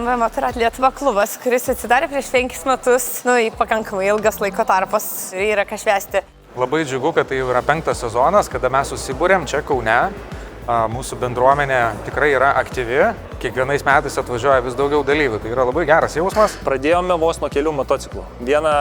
BMW Motorrad Lietuva klubas, kuris atsidarė prieš 5 metus, pakankamai ilgas laiko tarpas ir yra ką švęsti. Labai džiugu, kad tai jau yra 5 sezonas, kada mes susibūrėm čia Kaune. Mūsų bendruomenė tikrai yra aktyvi, kiekvienais metais atvažiuoja vis daugiau dalyvių, tai yra labai geras jausmas. Pradėjome vos nuo kelių motociklų. Vieną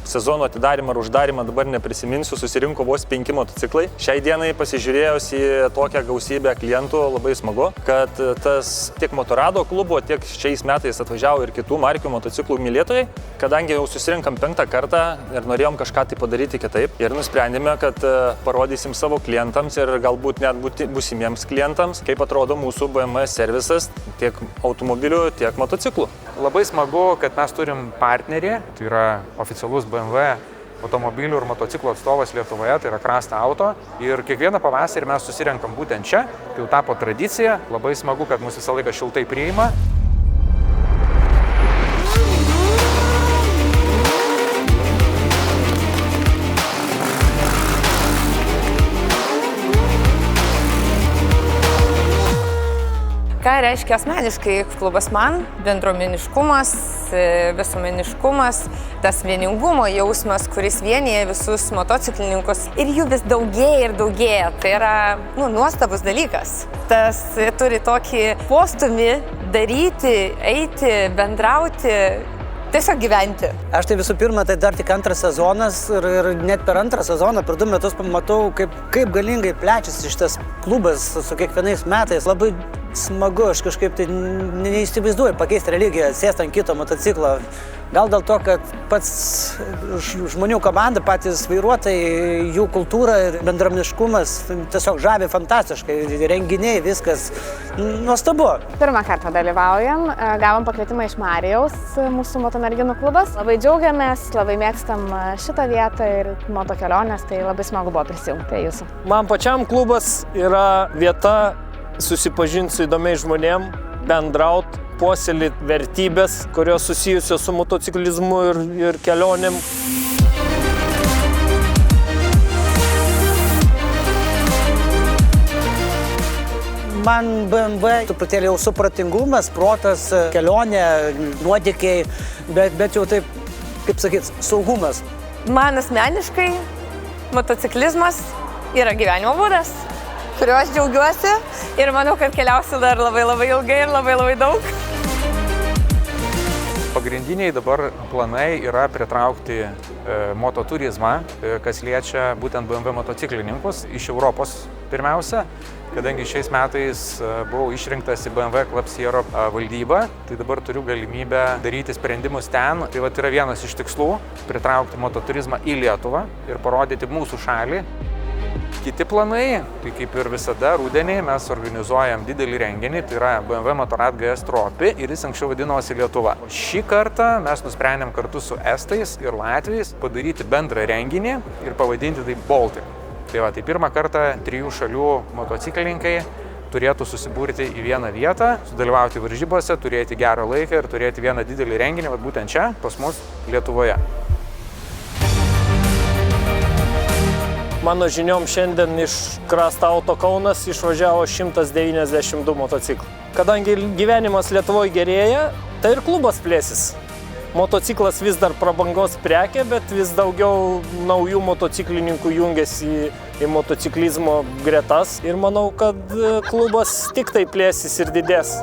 sezono atidarimą ar uždarimą, dabar neprisiminsiu, susirinko vos 5 motociklai. Šiai dienai pasižiūrėjus į tokią gausybę klientų, labai smagu, kad tas tiek Motorrado klubo, tiek šiais metais atvažiavo ir kitų markių motociklų mylėtojai, kadangi jau susirinkam 5 kartą ir norėjom kažką tai padaryti kitaip ir nusprendėme, kad parodysim savo klientams ir galbūt net būsimiems klientams, kaip atrodo mūsų BMW servisas tiek automobilių, tiek motociklų. Labai smagu, kad mes turim partnerį, tai yra oficialus BMW automobilių ir motociklų atstovas Lietuvoje, tai yra Krasta Auto. Ir kiekvieną pavasarį mes susirenkam būtent čia, tai jau tapo tradicija. Labai smagu, kad mus visą laiką šiltai priima. Ką reiškia asmeniškai klubas man? Bendruomeniškumas, visuomeniškumas, tas vieningumo jausmas, kuris vienyje visus motociklininkus ir jų vis daugėja ir daugėja. Tai yra nuostabus dalykas. Tas turi tokį postūmį daryti, eiti, bendrauti, tiesiog gyventi. Aš tai visų pirma, tai dar tik 2 sezonas ir net per 2 sezoną, per 2 metus pamatau, kaip galingai plečiasi šitas klubas su kiekvienais metais. Labai smagu, aš kažkaip tai neįsivaizduoju pakeisti religiją, sėsti ant kito motociklo. Gal dėl to, kad pats žmonių komanda, patys vairuotojai, jų kultūra ir bendruomeniškumas tiesiog žavi fantastiškai, renginiai, viskas nuostabu. Pirmą kartą dalyvaujam, gavom pakvietimą iš Marijaus, mūsų motomerginų klubas. Labai džiaugiamės, labai mėgstam šitą vietą ir motokelionės, tai labai smagu buvo prisijungti prie jūsų. Man pačiam klubas yra vieta susipažinti su įdomiais žmonėm, bendraut, puoselėti vertybės, kurios susijusios su motociklizmu ir kelionėm. Man BMW truputėlį jau supratingumas, protas, kelionė, nuotykiai, bet jau taip, kaip sakyt, saugumas. Man asmeniškai motociklizmas yra gyvenimo būdas, kuriuo aš džiaugiuosi ir manau, kad keliausiu dar labai ilgai ir labai daug. Pagrindiniai dabar planai yra pritraukti mototurizmą, kas liečia būtent BMW motociklininkus iš Europos pirmiausia, kadangi šiais metais buvau išrinktas į BMW Club Sierra valdybą, tai dabar turiu galimybę daryti sprendimus ten. Tai yra vienas iš tikslų – pritraukti mototurizmą į Lietuvą ir parodyti mūsų šalį. Kiti planai, tai kaip ir visada, rudenį mes organizuojam didelį renginį, tai yra BMW Motorrad GS Trophy ir jis anksčiau vadinosi Lietuva. Šį kartą mes nusprendėm kartu su estais ir latviais padaryti bendrą renginį ir pavadinti tai Baltic. Tai pirmą kartą 3 šalių motociklininkai turėtų susibūrti į vieną vietą, sudalyvauti varžybose, turėti gerą laiką ir turėti vieną didelį renginį, būtent čia, pas mus Lietuvoje. Mano žiniom šiandien iš Krasta Auto Kaunas išvažiavo 192 motociklų. Kadangi gyvenimas Lietuvoje gerėja, tai ir klubas plėsis. Motociklas vis dar prabangos prekė, bet vis daugiau naujų motociklininkų jungiasi į motociklizmo gretas ir manau, kad klubas tik tai plėsis ir didės.